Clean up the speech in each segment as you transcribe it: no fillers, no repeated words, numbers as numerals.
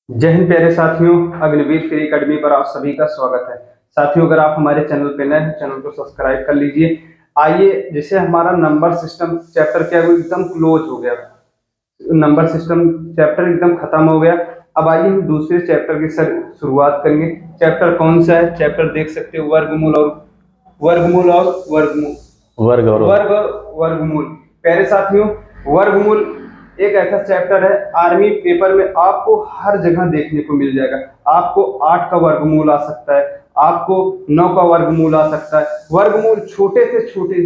जय हिंद प्यारे साथियों। अग्निवीर फ्री एकेडमी पर आप सभी का स्वागत है। साथियों, अगर आप हमारे चैनल पे नए हैं, चैनल को सब्सक्राइब कर लीजिए। आइए, जैसे हमारा नंबर सिस्टम चैप्टर क्या है, वो एकदम क्लोज हो गया। नंबर सिस्टम चैप्टर एकदम खत्म हो गया। अब आइए हम दूसरे चैप्टर की शुरुआत करेंगे। चैप्टर कौन सा है? चैप्टर देख सकते हो, वर्गमूल और वर्गमूल। वर्ग और वर्ग और वर्गमूल। प्यारे साथियों, वर्गमूल एक ऐसा चैप्टर है, आर्मी पेपर में आपको हर जगह देखने को मिल जाएगा। आपको 8 का वर्गमूल आ सकता है, आपको 9 का वर्गमूल आ सकता है। वर्गमूल छोटे से छोटे,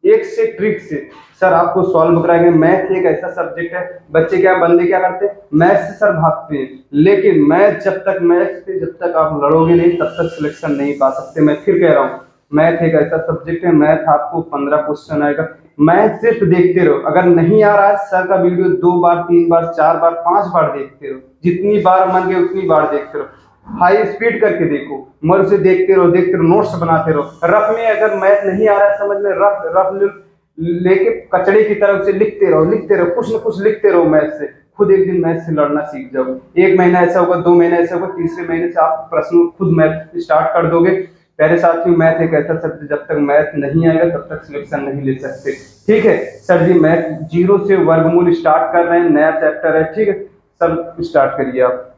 एक से ट्रिक से सर आपको सॉल्व कराएंगे। मैथ एक ऐसा सब्जेक्ट है, बच्चे बंदे क्या करते हैं, मैथ से सर भागते हैं। लेकिन मैथ से जब तक आप लड़ोगे नहीं, तब तक सिलेक्शन नहीं पा सकते। मैं फिर कह रहा हूँ, मैथ एक ऐसा सब्जेक्ट है, मैथ आपको 15 क्वेश्चन आएगा। मैथ सिर्फ देखते रहो। अगर नहीं आ रहा है, सर का वीडियो 2 बार 3 बार 4 बार 5 बार देखते रहो। जितनी बार मन गए उतनी बार देखते रहो। हाई स्पीड करके देखो, मर से देखते रहो, नोट्स बनाते रहो। रफ में अगर मैथ नहीं आ रहा है समझ में, रफ रफ लेके कचड़े की तरफ से लिखते रहो, कुछ ना कुछ लिखते रहो मैथ से। खुद एक दिन मैथ से लड़ना सीख जाओ। 1 महीना ऐसा होगा, 2 महीना ऐसा होगा, तीसरे महीने से आप प्रश्न खुद मैथ स्टार्ट कर दोगे। प्यारे साथियों, मैथ एक ऐसा सब्जेक्ट, जब तक मैथ नहीं आएगा तब तक सिलेक्शन नहीं ले सकते। ठीक है सर जी, मैथ जीरो से वर्गमूल स्टार्ट कर रहे हैं, नया चैप्टर है। ठीक है सर, स्टार्ट करिए आप।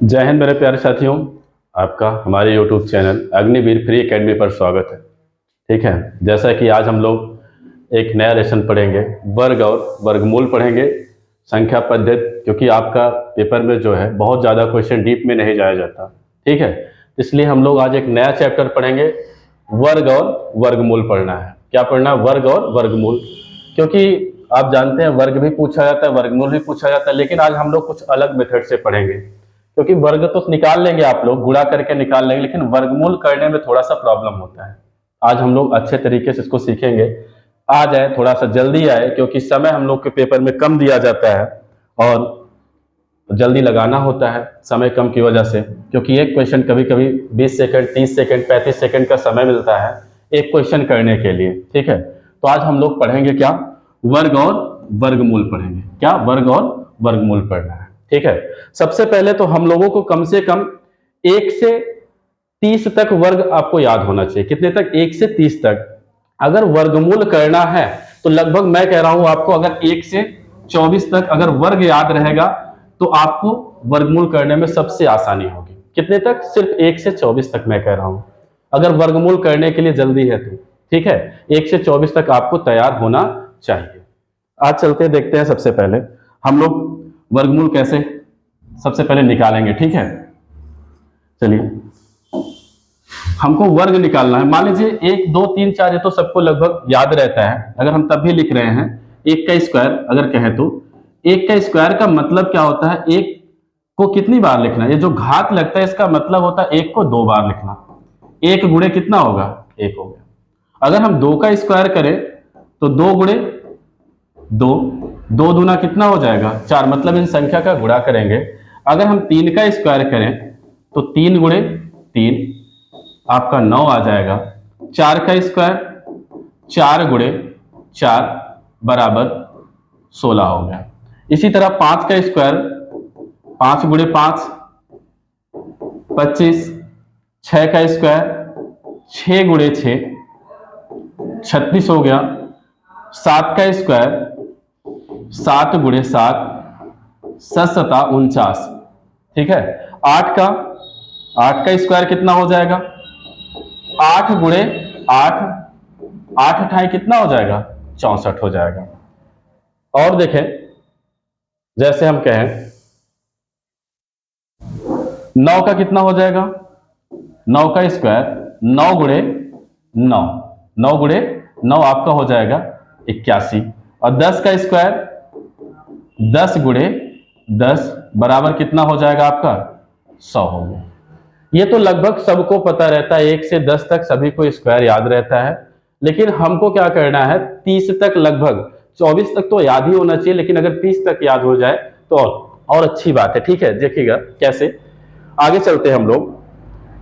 जय हिंद मेरे प्यारे साथियों, आपका हमारे YouTube channel Agniveer free academy पर स्वागत है। ठीक है, जैसा कि आज हम लोग एक नया लेसन पढ़ेंगे, वर्ग और वर्गमूल पढ़ेंगे, संख्या पद्धति। क्योंकि आपका पेपर में जो है बहुत ज़्यादा क्वेश्चन डीप में नहीं जाया जाता। ठीक है, इसलिए हम लोग आज एक नया चैप्टर पढ़ेंगे, वर्ग और वर्गमूल पढ़ना है। क्या पढ़ना है? वर्ग और वर्गमूल। क्योंकि आप जानते हैं वर्ग भी पूछा जाता है, वर्गमूल भी पूछा जाता है, लेकिन आज हम लोग कुछ अलग मेथड से पढ़ेंगे। क्योंकि वर्ग तो निकाल लेंगे, आप लोग गुणा करके निकाल लेंगे, लेकिन वर्गमूल करने में थोड़ा सा प्रॉब्लम होता है। आज हम लोग अच्छे तरीके से इसको सीखेंगे। आ जाए, थोड़ा सा जल्दी आए, क्योंकि समय हम लोग के पेपर में कम दिया जाता है और जल्दी लगाना होता है समय कम की वजह से। क्योंकि एक क्वेश्चन कभी कभी 20 सेकंड, 30 सेकंड, 35 सेकंड का समय मिलता है एक क्वेश्चन करने के लिए। ठीक है, तो आज हम लोग पढ़ेंगे क्या? वर्ग और वर्गमूल पढ़ेंगे। क्या? वर्ग और वर्गमूल पढ़ना है। ठीक है, सबसे पहले तो हम लोगों को कम से कम 1 से 30 तक वर्ग आपको याद होना चाहिए। कितने तक? 1 से 30 तक। अगर वर्गमूल करना है तो लगभग मैं कह रहा हूं आपको, अगर 1 से 24 तक अगर वर्ग याद रहेगा तो आपको वर्गमूल करने में सबसे आसानी होगी। कितने तक? सिर्फ 1 से 24 तक मैं कह रहा हूं, अगर वर्गमूल करने के लिए जल्दी है तो। ठीक है, 1 से 24 तक आपको तैयार होना चाहिए। आज चलते देखते हैं। सबसे पहले हम लोग वर्गमूल कैसे सबसे पहले निकालेंगे। ठीक है, चलिए, हमको वर्ग निकालना है। मान लीजिए 1 2 3 4, ये तो सबको लगभग याद रहता है, अगर हम तब भी लिख रहे हैं। 1 का स्क्वायर अगर कहें तो 1 का स्क्वायर का मतलब क्या होता है? 1 को कितनी बार लिखना? ये जो घात लगता है इसका मतलब होता है 1 को 2 बार लिखना। 1 गुणे कितना होगा? 1 हो गया। अगर हम 2 का स्क्वायर करें तो 2 गुणे 2, 2 दूना कितना हो जाएगा? 4, मतलब इन संख्या का गुणा करेंगे। अगर हम 3 का स्क्वायर करें तो 3 गुणे 3 आपका 9 आ जाएगा। 4 का स्क्वायर 4 गुणे 4 बराबर 16 हो गया। इसी तरह 5 का स्क्वायर 5 गुणे 5 25। 6 का स्क्वायर 6 गुणे 6 36 हो गया। 7 का स्क्वायर 7 गुणे 7 सता 49। ठीक है, 8 का स्क्वायर कितना हो जाएगा? 8 गुणे 8, 8 अठाई कितना हो जाएगा? 64 हो जाएगा। और देखें, जैसे हम कहें 9 का कितना हो जाएगा? 9 का स्क्वायर 9 गुणे 9, 9 गुणे 9 आपका हो जाएगा 81। और 10 का स्क्वायर 10 गुणे 10 बराबर कितना हो जाएगा आपका? 100 हो गया। ये तो लगभग सबको पता रहता है, 1 से 10 तक सभी को स्क्वायर याद रहता है। लेकिन हमको क्या करना है? 30 तक, लगभग 24 तक तो याद ही होना चाहिए, लेकिन अगर 30 तक याद हो जाए तो और अच्छी बात है। ठीक है, देखिएगा कैसे। आगे चलते हैं हम लोग।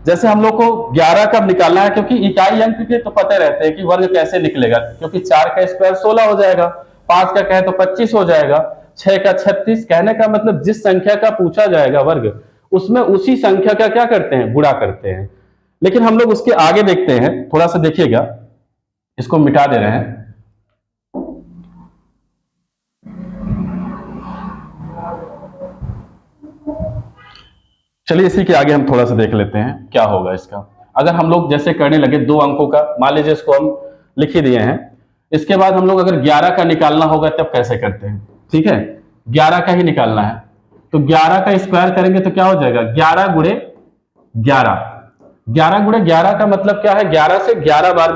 जैसे हम लोग को 11 कब निकालना है, क्योंकि इकाई अंक के तो पता रहते हैं कि वर्ग कैसे निकलेगा। क्योंकि 4 का स्क्वायर 16 हो जाएगा, 5 का कहे तो 25 हो जाएगा, 6 का 36। कहने का मतलब जिस संख्या का पूछा जाएगा वर्ग, उसमें उसी संख्या का क्या करते हैं, गुणा करते हैं। लेकिन हम लोग उसके आगे देखते हैं, थोड़ा सा देखिएगा, इसको मिटा दे रहे हैं। चलिए इसी के आगे हम थोड़ा सा देख लेते हैं क्या होगा इसका। अगर हम लोग जैसे करने लगे 2 अंकों का, मान लीजिए इसको हम लिख ही दिए हैं, इसके बाद हम लोग अगर 11 का निकालना होगा तब कैसे करते हैं, ठीक है, 11 का ही निकालना है, तो 11 का स्क्वायर करेंगे तो क्या हो जाएगा, 11 गुणे 11। 11 गुणे 11 का मतलब क्या है, 11 से 11 बार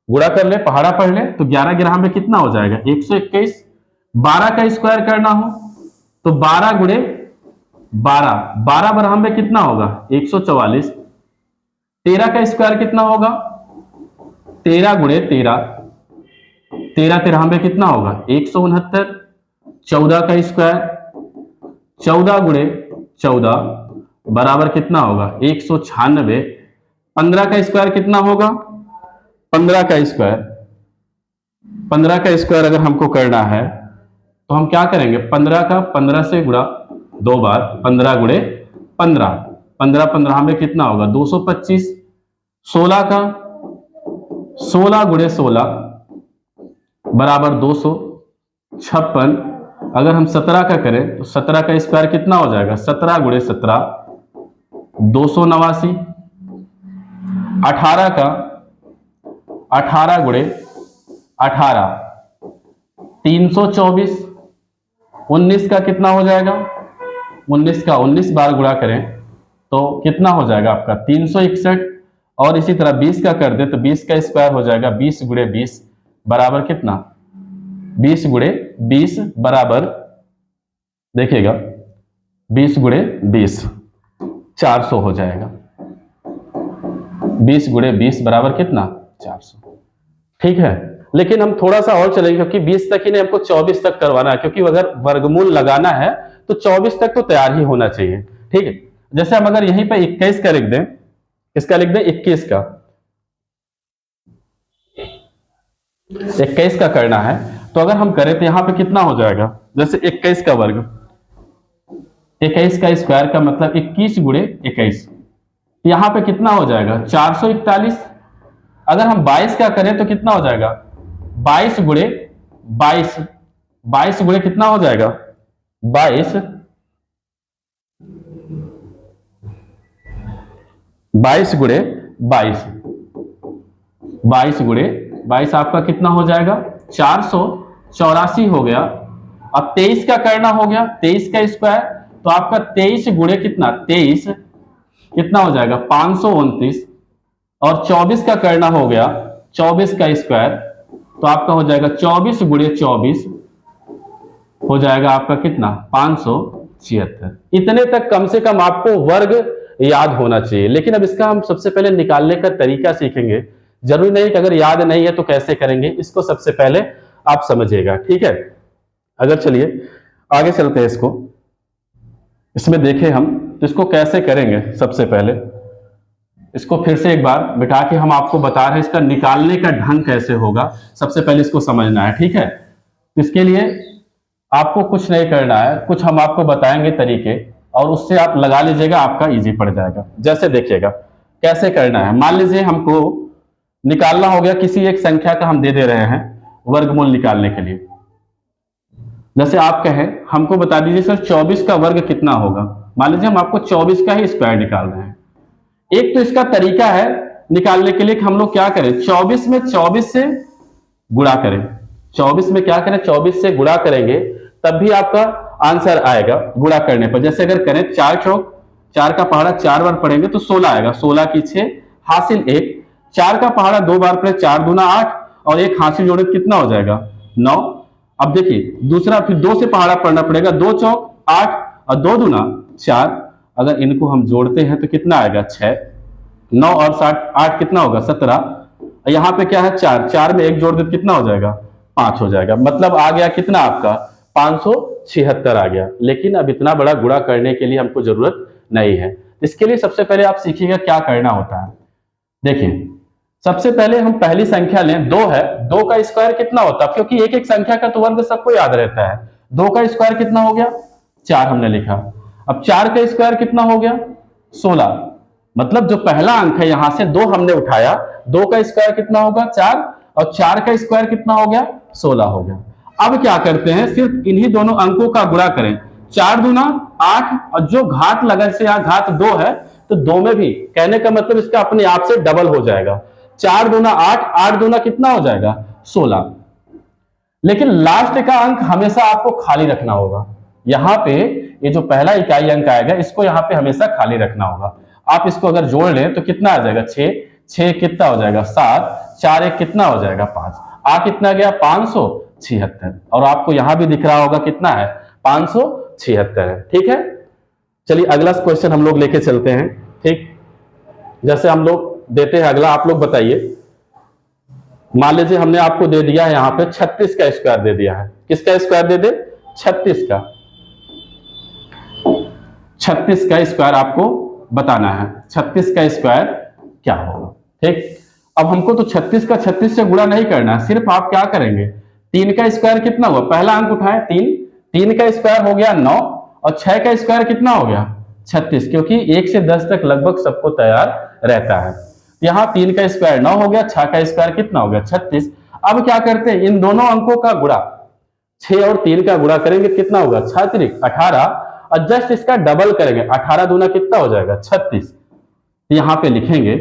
गुणा कर ले, पहाड़ा पढ़ ले, तो 11 11 में कितना हो जाएगा, 121। 12 का स्क्वायर करना हो तो 12 गुणे 12, 12 बराबर में कितना होगा, 144। 13 का स्क्वायर कितना होगा, 13 गुणे 13, 13 13 में कितना होगा, 169। 14 का स्क्वायर, 14 गुणे 14 बराबर कितना होगा, 196। 15 का स्क्वायर कितना होगा, 15 का स्क्वायर, 15 का स्क्वायर अगर हमको करना है तो हम क्या करेंगे, 15 का 15 से गुणा 2 बार, 15 गुणे 15, 15 15 में कितना होगा, 225। 16 का 16 गुणे 16 बराबर 256। अगर हम 17 का करें तो 17 का स्क्वायर कितना हो जाएगा, 17 गुणे 17 289। 18 का 18 गुणे 18 324। 19 का कितना हो जाएगा, 19 का 19 बार गुणा करें तो कितना हो जाएगा आपका, 361। और इसी तरह 20 का कर दे तो 20 का स्क्वायर हो जाएगा 20 गुणे 20 बराबर कितना, 20 गुणे 20 बराबर, देखिएगा 20 गुणे 20 400 हो जाएगा। 20 गुणे 20 बराबर कितना, 400। ठीक है, लेकिन हम थोड़ा सा और चलेंगे क्योंकि 20 तक ही नहीं, हमको 24 तक करवाना है, क्योंकि अगर वर्गमूल लगाना है तो 24 तक तो तैयार ही होना चाहिए। ठीक है, जैसे हम अगर यहीं पे 21 का लिख दें, इसका लिख दें 21 का, 21 का करना है तो अगर हम करें तो यहां पे कितना हो जाएगा, जैसे 21 का वर्ग, 21 का स्क्वायर का मतलब 21 गुणे 21, यहां पे कितना हो जाएगा, 441। अगर हम 22 का करें तो कितना हो जाएगा, 22 गुणे 22, 22 गुणे कितना हो जाएगा, 22, 22 गुणे 22, 22 गुणे 22 आपका कितना हो जाएगा, 484 हो गया। अब 23 का करना हो गया, 23 का स्क्वायर तो आपका 23 गुणे कितना, 23 कितना हो जाएगा, 529। और 24 का करना हो गया, 24 का स्क्वायर तो आपका हो जाएगा 24 गुणे 24 हो जाएगा आपका कितना, 576। इतने तक कम से कम आपको वर्ग याद होना चाहिए। लेकिन अब इसका हम सबसे पहले निकालने का तरीका सीखेंगे। जरूरी नहीं कि अगर याद नहीं है तो कैसे करेंगे, इसको सबसे पहले आप समझिएगा। ठीक है, अगर चलिए आगे चलते हैं, इसमें देखें हम तो इसको कैसे करेंगे। सबसे पहले इसको फिर से एक बार बिठा के हम आपको बता रहे हैं इसका निकालने का ढंग कैसे होगा। सबसे पहले इसको समझना है, ठीक है। इसके लिए आपको कुछ नहीं करना है, कुछ हम आपको बताएंगे तरीके और उससे आप लगा लीजिएगा, आपका इजी पड़ जाएगा। जैसे देखिएगा कैसे करना है। मान लीजिए हमको निकालना हो गया, किसी एक संख्या का हम दे रहे हैं वर्गमूल निकालने के लिए। जैसे आप कहें हमको बता दीजिए सर 24 का वर्ग कितना होगा। मान लीजिए हम आपको 24 का ही स्क्वायर निकाल रहे हैं। एक तो इसका तरीका है निकालने के लिए कि हम लोग क्या करें, 24 में 24 से गुणा करें। 24 में क्या करें, 24 से गुणा करेंगे तब भी आपका आंसर आएगा गुणा करने पर। जैसे अगर करें 4 चौक 4 का पहाड़ा 4 बार पढ़ेंगे तो 16 आएगा। 16 की 6 हासिल 1, 4 का पहाड़ा 2 बार पढ़े 4 दूना 8 और 1 हासिल जोड़े कितना हो जाएगा 9। अब देखिए दूसरा फिर 2 से पहाड़ा पढ़ना पड़ेगा, 2 चौक 8 और 2 दूना 4। अगर इनको हम जोड़ते हैं तो कितना आएगा 6, 9 और 8 कितना होगा 17। यहाँ पे क्या है 4, 4 में 1 जोड़ दे कितना हो जाएगा 5 हो जाएगा। मतलब आ गया कितना आपका 576 आ गया। लेकिन अब इतना बड़ा गुणा करने के लिए हमको जरूरत नहीं है। इसके लिए सबसे पहले आप सीखिएगा क्या करना होता है। देखिए सबसे पहले हम पहली संख्या लें, 2 है, 2 का स्क्वायर कितना होता है, क्योंकि एक एक संख्या का तो वर्ग सबको याद रहता है। 2 का स्क्वायर कितना हो गया 4 हमने लिखा। अब 4 का स्क्वायर कितना हो गया 16, मतलब जो पहला अंक है यहां से 2 हमने उठाया, 2 का स्क्वायर कितना होगा 4 और 4 का स्क्वायर कितना हो गया 16 हो गया। अब क्या करते हैं, सिर्फ इन्हीं दोनों अंकों का गुणा करें, 4 दूना 8 और जो घात लगा से यहां घात 2 है तो 2 में भी, कहने का मतलब इसका अपने आप से डबल हो जाएगा। 4 दूना 8, 8 दूना कितना हो जाएगा 16। लेकिन लास्ट का अंक हमेशा आपको खाली रखना होगा। यहां पे ये जो पहला इकाई अंक आएगा इसको यहां पे हमेशा खाली रखना होगा। आप इसको अगर जोड़ लें तो कितना आ जाएगा 6, 6 कितना हो जाएगा 7, 4 एक कितना हो जाएगा 5, आ कितना गया 576, और आपको यहां भी दिख रहा होगा कितना है 576 है। ठीक है, चलिए अगला क्वेश्चन हम लोग लेके चलते हैं। ठीक, जैसे हम लोग देते हैं अगला, आप लोग बताइए। मान लीजिए हमने आपको दे दिया है यहां पे 36 का स्क्वायर दे दिया है। किसका स्क्वायर दे दे 36 का, 36 का स्क्वायर आपको बताना है, 36 का स्क्वायर क्या होगा। ठीक, अब हमको तो 36 का 36 से गुणा नहीं करना है, सिर्फ आप क्या करेंगे 3 का स्क्वायर कितना हुआ, पहला अंक उठाए 3, 3 का स्क्वायर हो गया 9 और 6 का स्क्वायर कितना हो गया 36, क्योंकि 1 से 10 तक लगभग सबको तैयार रहता है। यहां 3 का स्क्वायर 9 हो गया, 6 का स्क्वायर कितना हो गया 36। अब क्या करते हैं इन दोनों अंकों का गुणा, 6 और 3 का गुणा करेंगे कितना होगा 6 3 18 और जस्ट इसका डबल करेंगे, 18 दूना कितना हो जाएगा 36। यहां पे लिखेंगे।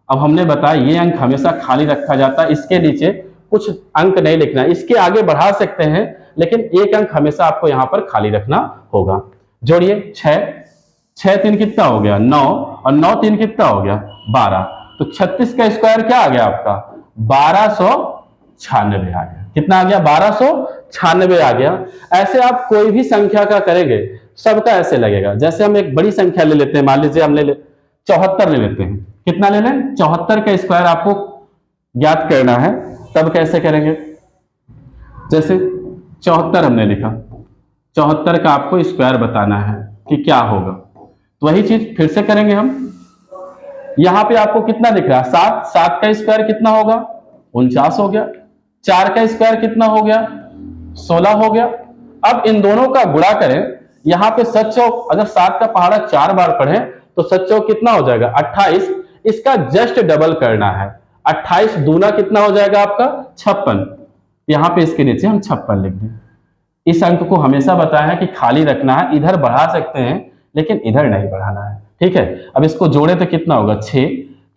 अब हमने बताया ये अंक हमेशा खाली रखा जाता है, इसके नीचे कुछ अंक नहीं लिखना है, इसके आगे बढ़ा सकते हैं लेकिन एक अंक हमेशा आपको यहां पर खाली रखना होगा। जोड़िए 6, 6 3 कितना हो गया 9 और 9 3 कितना हो गया 12, तो 36 का स्क्वायर क्या आ गया आपका 1296 आ गया। कितना आ गया 1296 आ गया। ऐसे आप कोई भी संख्या का करेंगे सबका ऐसे लगेगा। जैसे हम एक बड़ी संख्या ले लेते हैं, मान लीजिए हम ले 74 ले लेते हैं, कितना ले लें 74 का स्क्वायर आपको ज्ञात करना है, तब कैसे करेंगे, जैसे 74 हमने लिखा, 74 का आपको स्क्वायर बताना है कि क्या होगा, तो वही चीज फिर से करेंगे हम। यहां पे आपको कितना दिख रहा है 7, 7 का स्क्वायर कितना होगा 49 हो गया, 4 का स्क्वायर कितना हो गया 16 हो गया। अब इन दोनों का गुणा करें, यहां पे 7 चौक, अगर 7 का पहाड़ा 4 बार पढ़े तो 7 चौक कितना हो जाएगा 28, इसका जस्ट डबल करना है, 28 दूना कितना हो जाएगा आपका 56, यहां पे इसके नीचे हम 56 लिख दें। इस अंक को हमेशा बताया है कि खाली रखना है, इधर बढ़ा सकते हैं लेकिन इधर नहीं बढ़ाना है। ठीक है, अब इसको जोड़े तो कितना होगा 6,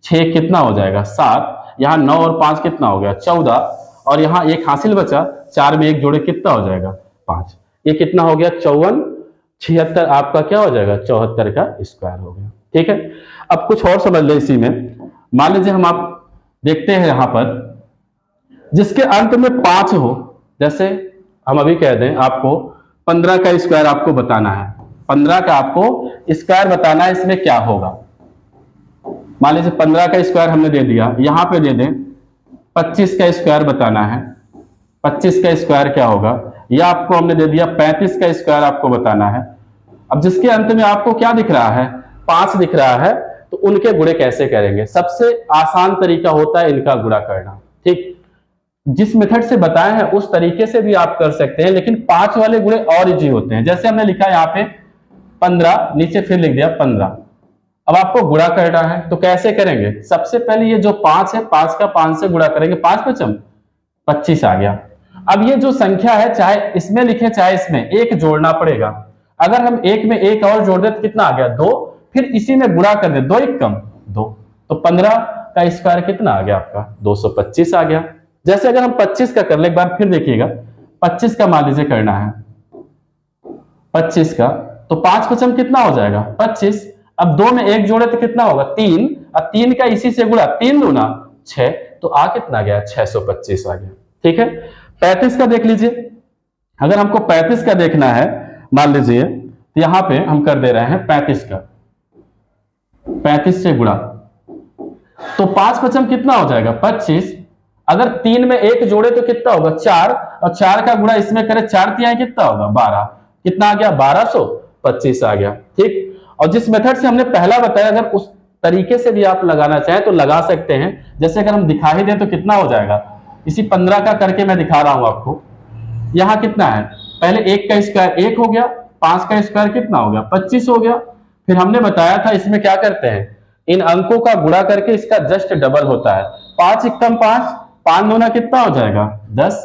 6 कितना हो जाएगा 7, यहाँ 9 और 5 कितना हो गया 14 और यहाँ एक हासिल बचा, 4 में 1 जोड़े कितना हो जाएगा 5, ये कितना हो गया 54, 76 आपका क्या हो जाएगा 74 का स्क्वायर हो गया। ठीक है, अब कुछ और समझ ले इसी में। मान लीजिए हम आप देखते हैं यहां पर जिसके अंत में 5 हो, जैसे हम अभी कह दें आपको 15 का स्क्वायर आपको बताना है, 15 का आपको स्क्वायर बताना है, इसमें क्या होगा। मान लीजिए 15 का स्क्वायर हमने दे दिया, यहां पे दे दें 25 का स्क्वायर बताना है, 25 का स्क्वायर क्या होगा, या आपको हमने दे दिया 35 का स्क्वायर आपको बताना है। अब जिसके अंत में आपको क्या दिख रहा है 5 दिख रहा है, तो उनके गुणे कैसे करेंगे। सबसे आसान तरीका होता है इनका गुणा करना। ठीक, जिस मेथड से बताए हैं उस तरीके से भी आप कर सकते हैं, लेकिन 5 वाले गुणे और इजी होते हैं। जैसे हमने लिखा यहाँ पे 15, नीचे फिर लिख दिया 15। अब आपको गुणा करना है तो कैसे करेंगे, सबसे पहले ये जो 5 है 5 का 5 से गुणा करेंगे, 5 पचम 25 आ गया। अब ये जो संख्या है चाहे इसमें लिखे चाहे इसमें, एक जोड़ना पड़ेगा। अगर हम एक में एक और जोड़ दे तो कितना आ गया 2, फिर इसी में गुणा कर दे 2 1 कम 2, तो 15 का स्क्वायर कितना आ गया आपका 225 आ गया। जैसे अगर हम 25 का कर ले, एक बार फिर देखिएगा 25 का मान लीजिए करना है 25 का, तो 5 पचम कितना हो जाएगा 25। अब 2 में 1 जोड़े तो कितना होगा 3, अब 3 का इसी से गुणा, 3 दूना 6, तो आ कितना गया 625 आ गया। ठीक है, 35 का देख लीजिए, अगर हमको 35 का देखना है मान लीजिए तो यहां पे हम कर दे रहे हैं 35 का, 35 से गुणा, तो 5 पचम कितना हो जाएगा 25। अगर 3 में 1 जोड़े तो कितना होगा 4, और 4 का गुणा इसमें करें 4 तिहाई कितना होगा 12, कितना आ गया 1225 आ गया। ठीक, और जिस मेथड से हमने पहला बताया अगर उस तरीके से भी आप लगाना चाहें तो लगा सकते हैं। जैसे अगर हम दिखा ही दें तो कितना हो जाएगा, इसी 15 का करके मैं दिखा रहा हूं आपको। यहां कितना है पहले 1 का स्क्वायर 1 हो गया, 5 का स्क्वायर कितना हो गया 25 हो गया। फिर हमने बताया था इसमें क्या करते हैं, इन अंकों का गुणा करके इसका जस्ट डबल होता है। 5 एकम 5, 5 दूना कितना हो जाएगा 10।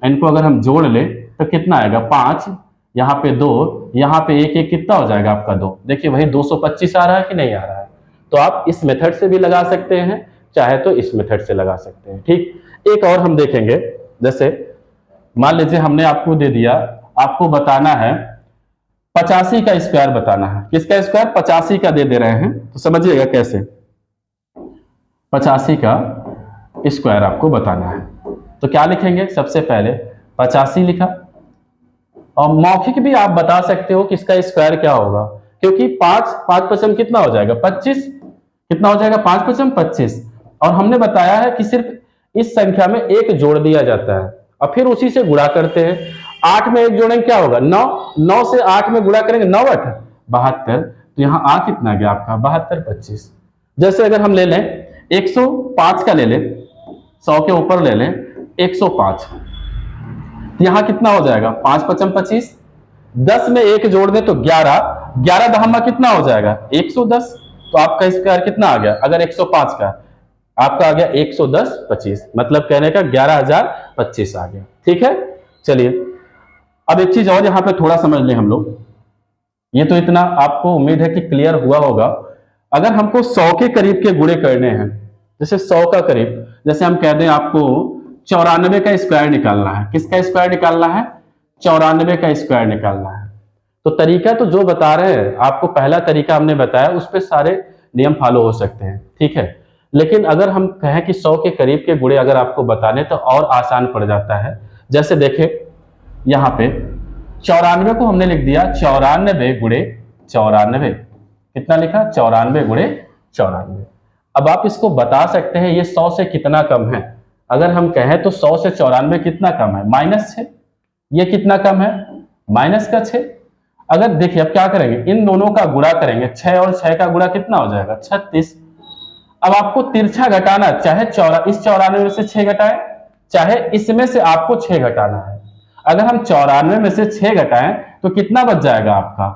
इनको अगर हम जोड़ ले तो कितना आएगा 5, यहाँ पे 2, यहाँ पे 1 1 कितना हो जाएगा आपका 2। देखिए वही 225 आ रहा है कि नहीं आ रहा है। तो आप इस मेथड से भी लगा सकते हैं, चाहे तो इस मेथड से लगा सकते हैं। ठीक, एक और हम देखेंगे, जैसे मान लीजिए हमने आपको दे दिया, आपको बताना है 85 का स्क्वायर बताना है। किसका स्क्वायर 85 का दे दे रहे हैं, तो समझिएगा कैसे 85 का स्क्वायर आपको बताना है। तो क्या लिखेंगे, सबसे पहले 85 लिखा, और मौखिक भी आप बता सकते हो कि इसका स्क्वायर क्या होगा, क्योंकि 5 पचम कितना हो जाएगा 25, कितना हो जाएगा 5 पचम 25। और हमने बताया है कि सिर्फ इस संख्या में 1 जोड़ दिया जाता है और फिर उसी से गुणा करते हैं। 8 में 1 जोड़ेंगे क्या होगा 9, 9 से 8 में गुणा करेंगे 9 8 72। तो यहाँ आ कितना गया आपका 72 25। जैसे अगर हम ले लें 105 का ले लें, 100 के ऊपर ले लें 105, यहां कितना हो जाएगा 5 पचम 25, 10 में 1 जोड़ दें तो 11, 11 दहमा कितना हो जाएगा 110। तो आपका स्क्वायर कितना आ गया, अगर 105 का आपका आ गया 110 25, मतलब कहने का 11025 आ गया। ठीक है, चलिए अब एक चीज और यहां पे थोड़ा समझ लें हम लोग। ये तो इतना आपको उम्मीद है कि क्लियर हुआ होगा। अगर हमको 100 के करीब के गुणे करने हैं, जैसे 100 का करीब, जैसे हम कह दें आपको 94 का स्क्वायर निकालना है। किसका स्क्वायर निकालना है 94 का स्क्वायर निकालना है। तो तरीका तो जो बता रहे हैं आपको, पहला तरीका हमने बताया, उस पर सारे नियम फॉलो हो सकते हैं। ठीक है, लेकिन अगर हम कहें कि 100 के करीब के गुणे अगर आपको बताने तो और आसान पड़ जाता है। जैसे देखें यहाँ पे 94 को हमने लिख दिया 94 गुणे 94, कितना लिखा 94 गुणे 94। अब आप इसको बता सकते हैं ये 100 से कितना कम है। अगर हम कहें तो 100 से 94 कितना कम है -6। ये कितना कम है -6। अगर देखिए अब क्या करेंगे, इन दोनों का गुणा करेंगे, 6 और 6 का गुणा कितना हो जाएगा 36। अब आपको तिरछा घटाना, चाहे इस 94 में से 6 घटाएं, चाहे इसमें से आपको 6 घटाना है। अगर हम 94 में से 6 घटाएं तो कितना बच जाएगा आपका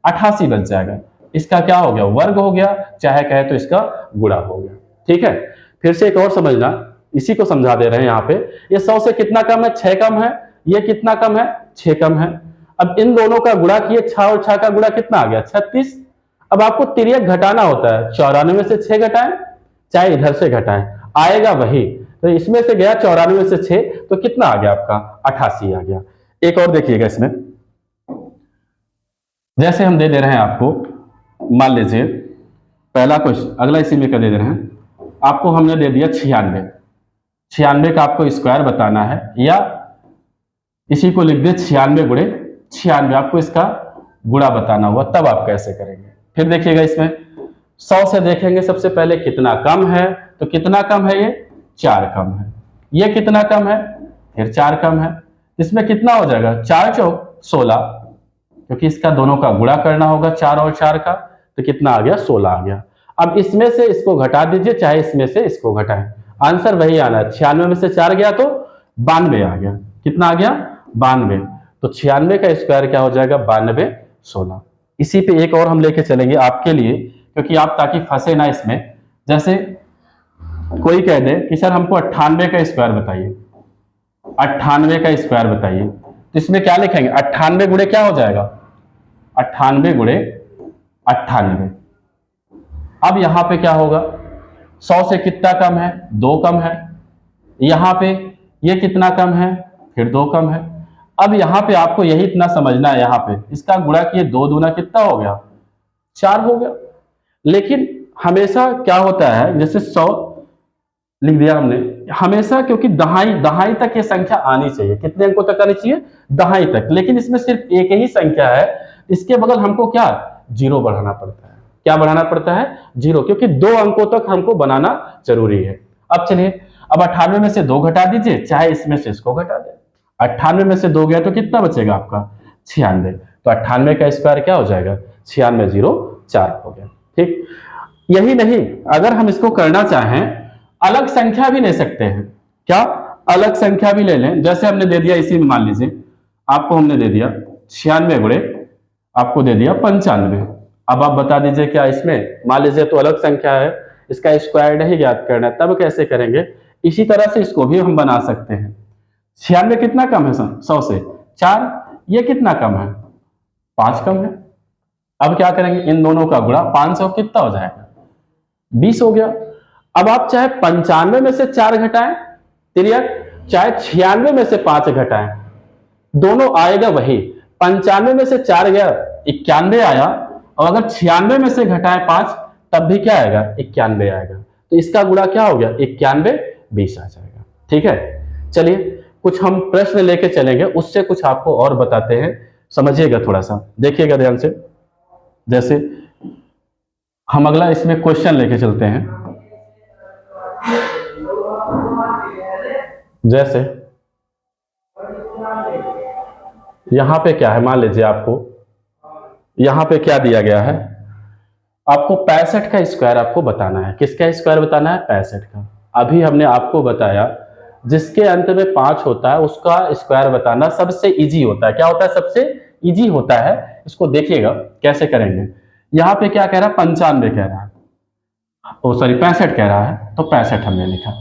88 बच जाएगा। इसका क्या हो गया वर्ग हो गया, चाहे कहे तो इसका गुणा हो गया। ठीक है, फिर से एक और समझना, इसी को समझा दे रहे हैं यहाँ पे। ये 100 से कितना कम है 6 कम है, ये कितना कम है 6 कम है। अब इन दोनों का गुणा किए, 6 और 6 का गुणा कितना आ गया 36। अब आपको तिर्यक घटाना होता है, 94 में से 6 घटाएं, चाहे इधर से घटाएं, आएगा वही। तो इसमें से गया 94 में से 6, तो कितना आ गया आपका 88 आ गया। एक और देखिएगा इसमें, जैसे हम दे रहे हैं आपको, मान लीजिए पहला क्वेश्चन, अगला इसी में का दे रहे हैं आपको, हमने दे दिया 96, 96 का आपको स्क्वायर बताना है, या इसी को लिख दे 96 गुणे 96, आपको इसका गुणा बताना होगा, तब आप कैसे करेंगे। फिर देखिएगा इसमें 100 से देखेंगे सबसे पहले कितना कम है, तो कितना कम है ये 4 कम है। ये कितना कम है, फिर 4 कम है। इसमें कितना हो जाएगा 4 चौक 16, क्योंकि इसका दोनों का गुणा करना होगा 4 और 4 का, तो कितना आ गया 16 आ गया। अब इसमें से इसको घटा दीजिए, चाहे इसमें से इसको घटाएं, आंसर वही आना है। 96 में से 4 गया तो 92 आ गया। कितना आ गया 92। तो 96 का स्क्वायर क्या हो जाएगा 92 16। इसी पे एक और हम लेके चलेंगे आपके लिए, क्योंकि आप ताकि फंसे ना इसमें। जैसे कोई कह दे कि सर हमको 98 का स्क्वायर बताइए, 98 का स्क्वायर बताइए, तो इसमें क्या लिखेंगे 98 गुणे क्या हो जाएगा 98 गुणे 98। अब यहां पे क्या होगा 100 से कितना कम है 2 कम है, यहां पे ये कितना कम है फिर 2 कम है। अब यहां पे आपको यही इतना समझना है, यहां पे इसका गुणा किए 2 दूना कितना हो गया 4 हो गया। लेकिन हमेशा क्या होता है, जैसे 100 लिख दिया हमने, हमेशा क्योंकि दहाई तक ये संख्या आनी चाहिए, कितने अंकों तक आनी चाहिए दहाई तक, लेकिन इसमें सिर्फ एक ही संख्या है, इसके बगल हमको क्या 0 बढ़ाना पड़ता है। क्या बढ़ाना पड़ता है 0, क्योंकि 2 अंकों तक हमको बनाना जरूरी है। अब चलिए, अब 98 में से 2 घटा दीजिए, चाहे इसमें से इसको घटा दे। 98 में से 2 गया तो कितना बचेगा आपका 96। तो 98 का स्क्वायर क्या हो जाएगा 96 0 4 हो गया। ठीक, यही नहीं, अगर हम इसको करना चाहें अलग संख्या भी ले सकते हैं। क्या अलग संख्या भी ले लें, जैसे हमने दे दिया इसी में, मान लीजिए आपको हमने दे दिया 96 गुणे आपको दे दिया 95। अब आप बता दीजिए क्या इसमें मान लीजिए तो अलग संख्या है, इसका स्क्वायर नहीं ज्ञात करना है, तब कैसे करेंगे? इसी तरह से इसको भी हम बना सकते हैं। 96 कितना कम है 100 से? 4। ये कितना कम है? 5 कम है। अब क्या करेंगे? इन दोनों का गुणा 500 कितना हो जाएगा? 20 हो गया। अब आप चाहे 95 में से 4 घटाएं तिर्यक, चाहे 96 में से 5 घटाएं, दोनों आएगा वही। 95 में से 4 गया 91 आया, और अगर 96 में से घटाएं 5 तब भी क्या आएगा? 91 आएगा। तो इसका गुणा क्या हो गया? 91 20 आ जाएगा। ठीक है, चलिए कुछ हम प्रश्न लेके चलेंगे, उससे कुछ आपको और बताते हैं, समझिएगा थोड़ा सा, देखिएगा ध्यान से। जैसे हम अगला इसमें क्वेश्चन लेके चलते हैं। जैसे यहां पे क्या है, मान लीजिए आपको यहां पे क्या दिया गया है, आपको 65 का स्क्वायर आपको बताना है। किसका स्क्वायर बताना है? 65 का। अभी हमने आपको बताया जिसके अंत में 5 होता है उसका स्क्वायर बताना सबसे इजी होता है। क्या होता है? सबसे इजी होता है। इसको देखिएगा कैसे करेंगे। यहां पे क्या कह रहा है? 95 कह रहा है, ओ सॉरी 65 कह रहा है, तो 65 हमने लिखा।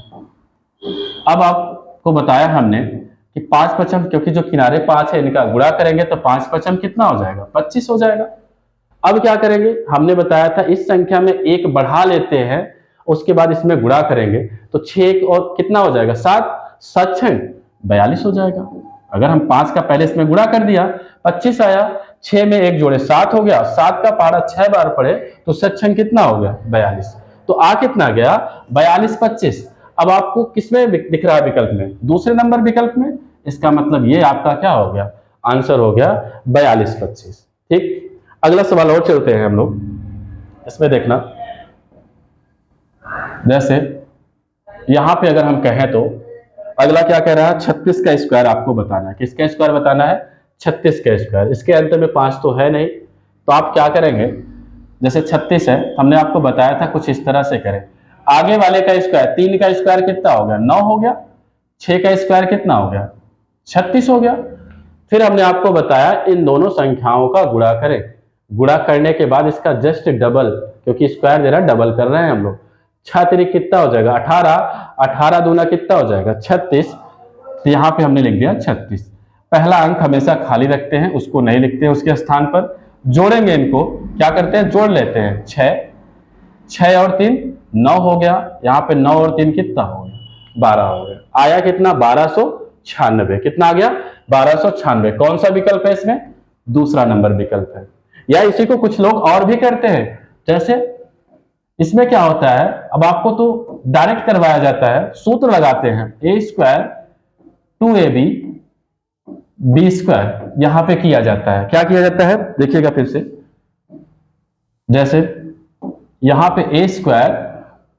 अब आपको बताया हमने कि 5 पचम, क्योंकि जो किनारे 5 है इनका गुणा करेंगे तो 5 पचम कितना हो जाएगा? 25 हो जाएगा। अब क्या करेंगे? हमने बताया था इस संख्या में 1 बढ़ा लेते हैं, उसके बाद इसमें गुणा करेंगे तो 6 और कितना हो जाएगा? 7 7 6 42 हो जाएगा। अगर हम 5 का पहले इसमें गुणा कर दिया 25 आया, 6 में 1 जोड़े 7 हो गया, 7 का पारा 6 बार पड़े तो 7 6 कितना हो गया? 42। तो आ कितना गया? 42 25। अब आपको किसमें दिख रहा है विकल्प में? दूसरे नंबर विकल्प में। इसका मतलब ये आपका क्या हो गया? आंसर हो गया 42 25। ठीक, अगला सवाल और चलते हैं हम लोग, इसमें देखना। जैसे यहां पे अगर हम कहें तो अगला क्या कह रहा है? 36 का स्क्वायर आपको बताना है। किसका स्क्वायर बताना है? 36 का स्क्वायर। इसके अंत में 5 तो है नहीं, तो आप क्या करेंगे? जैसे 36 है, हमने आपको बताया था कुछ इस तरह से करें। आगे वाले का स्क्वायर, 3 का स्क्वायर कितना हो गया? 9 हो गया। 6 का स्क्वायर कितना हो गया? 36 हो गया। फिर हमने आपको बताया इन दोनों संख्याओं का गुणा करें। गुणा करने के बाद इसका जस्ट डबल, क्योंकि स्क्वायर दे रहा है डबल कर रहे हैं हम लोग। 6 तिरिक कितना हो जाएगा? 18। 18 दूना कितना हो जाएगा? 36। तो यहाँ पे हमने लिख दिया 36। पहला अंक हमेशा खाली रखते हैं, उसको नहीं लिखते हैं उसके स्थान पर। जोड़ेंगे इनको, क्या करते हैं? जोड़ लेते हैं। 6 और 3 9 हो गया। यहाँ पे 9 और 3 कितना हो गया? 12 हो गया। आया कितना? 1296। कितना आ गया? 1296। कौन सा विकल्प है इसमें? दूसरा नंबर विकल्प है। या इसी को कुछ लोग और भी करते हैं। जैसे इसमें क्या होता है, अब आपको तो डायरेक्ट करवाया जाता है, सूत्र लगाते हैं a square 2ab b square, यहां पे किया जाता है। क्या किया जाता है? देखिएगा फिर से। जैसे यहां पे a स्क्वायर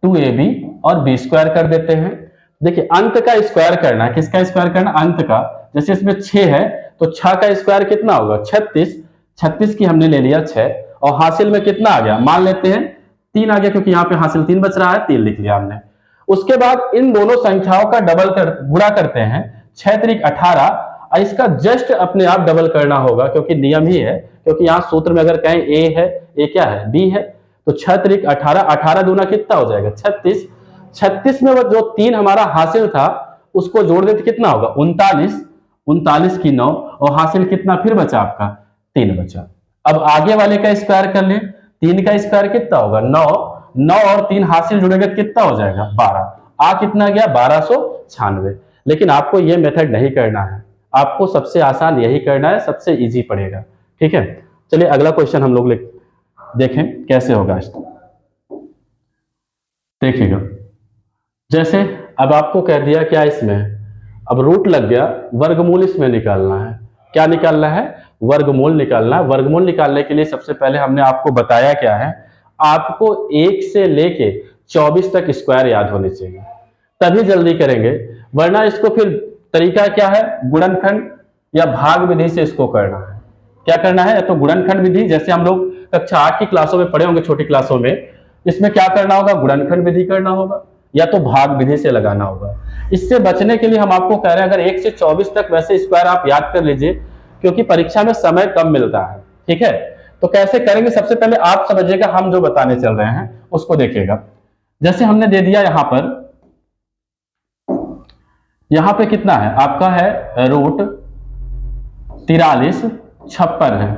2ab और b स्क्वायर कर देते हैं। देखिए अंत का स्क्वायर करना है। किसका स्क्वायर करना? अंत का। जैसे इसमें 6 है तो 6 का स्क्वायर कितना होगा? 36। 36 की हमने ले लिया 6, और हासिल में कितना आ गया? मान लेते हैं 3 आ गया, क्योंकि यहाँ पे हासिल 3 बच रहा है, 3 लिख लिया हमने। उसके बाद इन दोनों संख्याओं का डबल गुणा करते हैं। 6 तिरिक 18, और इसका जस्ट अपने आप डबल करना होगा, क्योंकि नियम ही है। क्योंकि यहाँ सूत्र में अगर कहें a है, a क्या है? b है। तो 6 तिरिक 18, 18 दूना कितना हो जाएगा? 36। 36 में वो जो 3 हमारा हासिल था उसको जोड़ देते कितना होगा? 39। 39 की 9, और हासिल कितना फिर बचा आपका? 3 बचा। अब आगे वाले का स्क्वायर कर ले। 3 का स्क्वायर कितना होगा? 9। 9 और 3 हासिल जुड़ेगा कितना हो जाएगा? 12। आ कितना गया? 1296। लेकिन आपको ये मेथड नहीं करना है, आपको सबसे आसान यही करना है, सबसे इजी पड़ेगा। ठीक है, चलिए अगला क्वेश्चन हम लोग देखें कैसे होगा। देखिएगा, जैसे अब आपको कह दिया क्या इसमें, अब रूट लग गया, वर्गमूल इसमें निकालना है। क्या निकालना है? वर्गमूल निकालना है। वर्गमूल निकालने के लिए सबसे पहले हमने आपको बताया क्या है, आपको 1 से लेके 24 तक स्क्वायर याद होने चाहिए, तभी जल्दी करेंगे। वरना इसको फिर तरीका क्या है? गुणनखंड या भाग विधि से इसको करना है। क्या करना है? या तो गुणनखंड विधि, जैसे हम लोग कक्षा 8 की क्लासों में पढ़े होंगे, छोटी क्लासों में, इसमें क्या करना होगा? गुणनखंड विधि करना होगा, या तो भाग विधि से लगाना होगा। इससे बचने के लिए हम आपको कह रहे हैं अगर 1 से 24 तक वैसे स्क्वायर आप याद कर लीजिए, क्योंकि परीक्षा में समय कम मिलता है। ठीक है, तो कैसे करेंगे, सबसे पहले आप समझिएगा, हम जो बताने चल रहे हैं उसको देखिएगा। जैसे हमने दे दिया यहां पे कितना है आपका है √4356 है।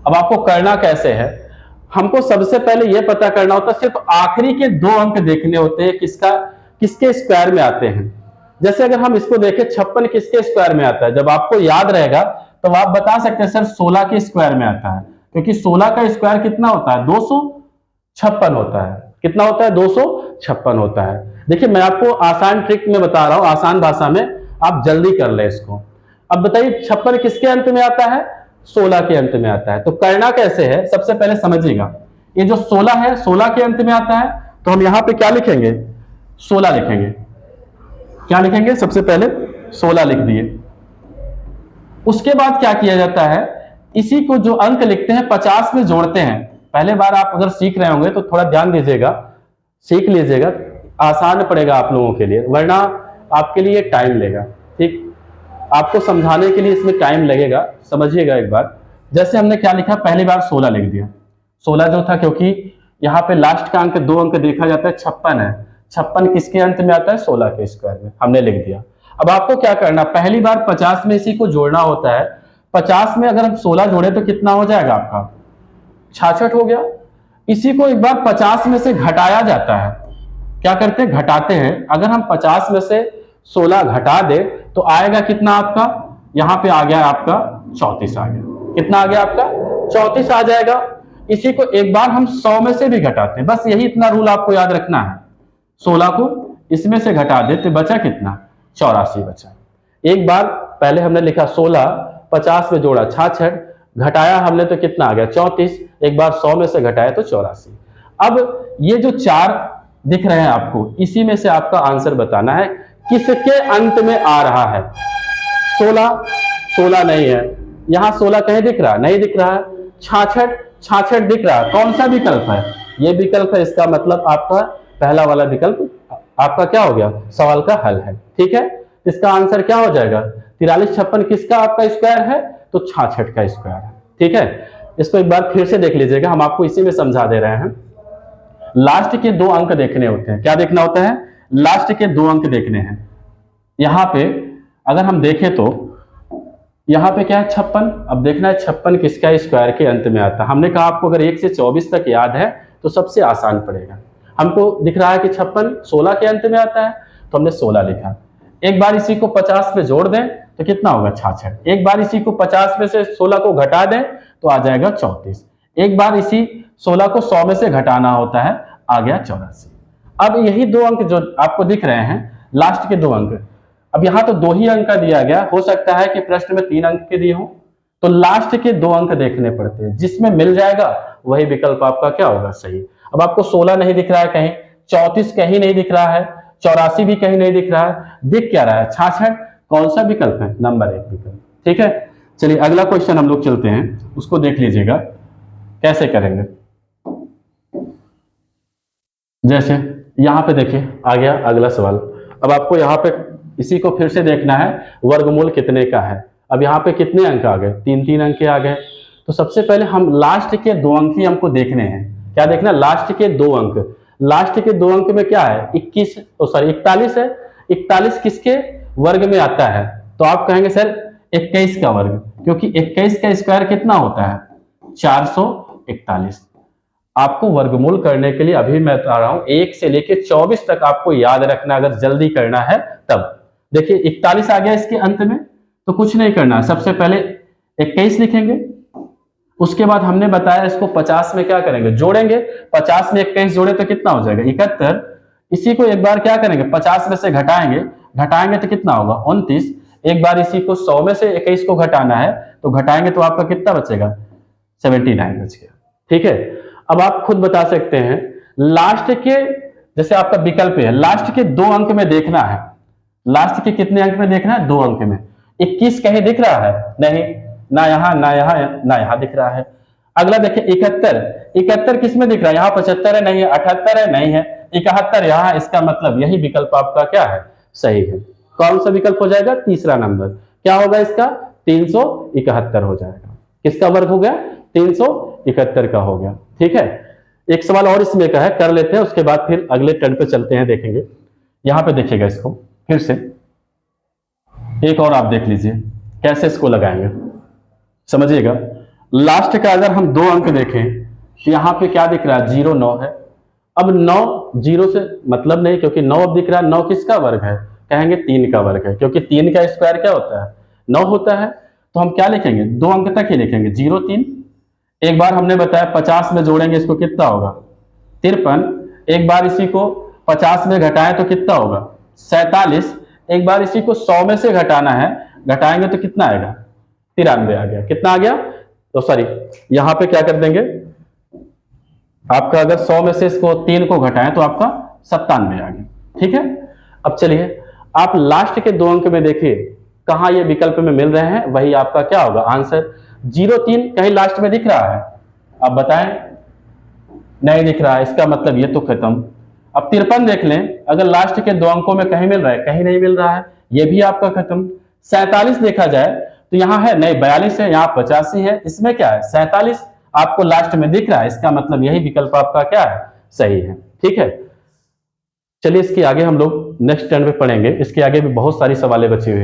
अब आपको करना कैसे है, हमको सबसे पहले यह पता करना होता है, सिर्फ आखिरी के 2 अंक देखने होते हैं किसके स्क्वायर में आते हैं। जैसे अगर हम इसको देखें 56 किसके स्क्वायर में आता है, जब आपको याद रहेगा तो आप बता सकते हैं सर 16 के स्क्वायर में आता है, क्योंकि 16 का स्क्वायर कितना होता है 256 होता है। कितना होता है 256 होता है। देखिए मैं आपको आसान ट्रिक में बता रहा हूं, आसान भाषा में, आप जल्दी कर ले इसको। अब बताइए 56 किसके अंत में आता है, 16 के अंत में आता है। तो करना कैसे है, सबसे पहले समझिएगा, ये जो 16 है 16 के अंत में आता है, तो हम यहां पे क्या लिखेंगे 16 लिखेंगे। क्या लिखेंगे, सबसे पहले 16 लिख दिए। उसके बाद क्या किया जाता है, इसी को जो अंक लिखते हैं 50 में जोड़ते हैं। पहले बार आप अगर सीख रहे होंगे तो थोड़ा ध्यान दीजिएगा, सीख लीजिएगा, आसान पड़ेगा आप लोगों के लिए, वरना आपके लिए टाइम लेगा। ठीक, आपको समझाने के लिए इसमें टाइम लगेगा, समझिएगा एक बार। जैसे हमने क्या लिखा, पहली बार 16 लिख दिया। 16 जो था, क्योंकि यहाँ पे लास्ट का अंक 2 अंक देखा जाता है, 56 है। 56 किसके अंत में आता है, 16 के स्क्वायर में, हमने लिख दिया। अब आपको क्या करना, पहली बार 50 में इसी को जोड़ना होता है। 50 में अगर हम 16 जोड़े तो कितना हो जाएगा आपका 66 हो गया। इसी को एक बार 50 में से घटाया जाता है। क्या करते हैं, घटाते हैं। अगर हम 50 में से 16 घटा दे तो आएगा कितना आपका, यहां पे आ गया आपका 34 आ गया। कितना आ गया आपका 34 आ जाएगा। इसी को एक बार हम 100 में से भी घटाते हैं, बस यही इतना रूल आपको याद रखना है। 16 को इसमें से घटा दे तो बचा कितना 84 बचा। एक बार पहले हमने लिखा 16, 50 में जोड़ा 66, घटाया हमने तो कितना आ गया 34, एक बार 100 में से घटाया तो 84। अब ये जो 4 दिख रहे हैं आपको, इसी में से आपका आंसर बताना है किसके अंत में आ रहा है। 16 नहीं है, यहां 16 कहीं दिख रहा, नहीं दिख रहा है। 66 दिख रहा, कौन सा विकल्प है, ये विकल्प है। इसका मतलब आपका पहला वाला विकल्प आपका क्या हो गया, सवाल का हल है। ठीक है, इसका आंसर क्या हो जाएगा, 4356 किसका आपका स्क्वायर है, तो 66 का स्क्वायर है। ठीक है, इसको एक बार फिर से देख लीजिएगा, हम आपको इसी में समझा दे रहे हैं। लास्ट के 2 अंक देखने होते हैं। क्या देखना होता है, लास्ट के 2 अंक देखने हैं। यहां पे अगर हम देखें तो यहां पे क्या है 56, अब देखना है 56 किसका स्क्वायर के अंत में आता है। हमने कहा आपको अगर 1 से 24 तक याद है तो सबसे आसान पड़ेगा। हमको दिख रहा है कि 56 16 के अंत में आता है, तो हमने 16 लिखा। एक बार इसी को 50 में जोड़ दें तो कितना होगा 66। एक बार इसी को 50 में से 16 को घटा दें तो आ जाएगा 34। एक बार इसी 16 को 100 में से घटाना होता है, आ गया 84। अब यही 2 अंक जो आपको दिख रहे हैं, लास्ट के 2 अंक, अब यहां तो 2 ही अंक का दिया गया, हो सकता है कि प्रश्न में 3 अंक के दिए हो, तो लास्ट के 2 अंक देखने पड़ते हैं। जिसमें मिल जाएगा वही विकल्प आपका क्या होगा, सही। अब आपको 16 नहीं दिख रहा है कहीं, 34 कहीं नहीं दिख रहा है, 84 भी कहीं नहीं दिख रहा है, दिख क्या रहा है 66। कौन सा विकल्प है, नंबर 1 विकल्प। ठीक है, चलिए अगला क्वेश्चन हम लोग चलते हैं, उसको देख लीजिएगा कैसे करेंगे। जैसे यहां पे देखिए आ गया अगला सवाल। अब आपको यहां पे इसी को फिर से देखना है, वर्गमूल कितने का है। अब यहाँ पे कितने अंक आ गए, 3 अंक आ गए। तो सबसे पहले हम लास्ट के 2 अंक ही हमको देखने हैं। क्या देखना, लास्ट के 2 अंक। लास्ट के 2 अंक में क्या है 41 है। 41 किसके वर्ग में आता है, तो आप कहेंगे सर 21 का वर्ग, क्योंकि 21 का स्क्वायर कितना होता है 441। आपको वर्गमूल करने के लिए अभी मैं बता रहा हूं 1 से लेकर 24 तक आपको याद रखना, अगर जल्दी करना है तब। देखिए 41 आ गया इसके अंत में, तो कुछ नहीं करना, सबसे पहले 21 लिखेंगे। उसके बाद हमने बताया इसको 50 में क्या करेंगे, जोड़ेंगे। 50 में 21 जोड़े तो कितना हो जाएगा 71। इसी को एक बार क्या करेंगे 50 में से घटाएंगे तो कितना होगा 29। एक बार इसी को 100 में से 21 को घटाना है, तो घटाएंगे तो आपका कितना बचेगा 79 बच गया। ठीक है, अब आप खुद बता सकते हैं, लास्ट के जैसे आपका विकल्प है, लास्ट के 2 अंक में देखना है। लास्ट के कितने अंक में देखना है, 2 अंक में। 21 कहीं दिख रहा है, नहीं, ना यहां ना यहां ना यहां दिख रहा है। अगला देखिए 71 किस में दिख रहा है, यहाँ 75 है, नहीं है। 78 है, नहीं है। 71 यहाँ, इसका मतलब यही विकल्प आपका क्या है, सही है। कौन सा विकल्प हो जाएगा, तीसरा नंबर। क्या होगा इसका 371 हो जाएगा। किसका वर्ग हो गया? 371 का हो गया। ठीक है, एक सवाल और इसमें का है, कर लेते हैं, उसके बाद फिर अगले टर्न पे चलते हैं, देखेंगे। यहां पे देखिएगा इसको फिर से, एक और आप देख लीजिए कैसे इसको लगाएंगे, समझिएगा। लास्ट का अगर हम 2 अंक देखें तो यहां पे क्या दिख रहा है? 0 9 है। अब 9 0 से मतलब नहीं, क्योंकि 9 अब दिख रहा है। 9 किसका वर्ग है? कहेंगे 3 का वर्ग है, क्योंकि 3 का स्क्वायर क्या होता है? 9 होता है। तो हम क्या लिखेंगे? 2 अंक तक ही लिखेंगे, 0 3। एक बार हमने बताया 50 में जोड़ेंगे इसको, कितना होगा? 53। एक बार इसी को 50 में घटाएं तो कितना होगा? 47। एक बार इसी को 100 में से घटाना है, घटाएंगे तो कितना आएगा? 93 आ गया। कितना आ गया? तो सॉरी, यहां पे क्या कर देंगे, आपका अगर 100 में से इसको 3 को घटाएं तो आपका 97 आ गया। ठीक है, अब चलिए आप लास्ट के 2 अंक में देखिए कहां ये विकल्प में मिल रहे हैं, वही आपका क्या होगा? आंसर। 0 3 कहीं लास्ट में दिख रहा है? आप बताएं। नहीं दिख रहा है, इसका मतलब ये तो खत्म। अब 53 देख लें, अगर लास्ट के 2 अंकों में कहीं मिल रहा है? कहीं नहीं मिल रहा है, ये भी आपका खत्म। 47 देखा जाए तो यहां है नहीं, 42 है, यहां 85 है, इसमें क्या है? 47 आपको लास्ट में दिख रहा है, इसका मतलब यही विकल्प आपका क्या है? सही है। ठीक है, चलिए इसके आगे हम लोग नेक्स्ट टर्न में पढ़ेंगे, इसके आगे भी बहुत सारी सवालें बची हुई।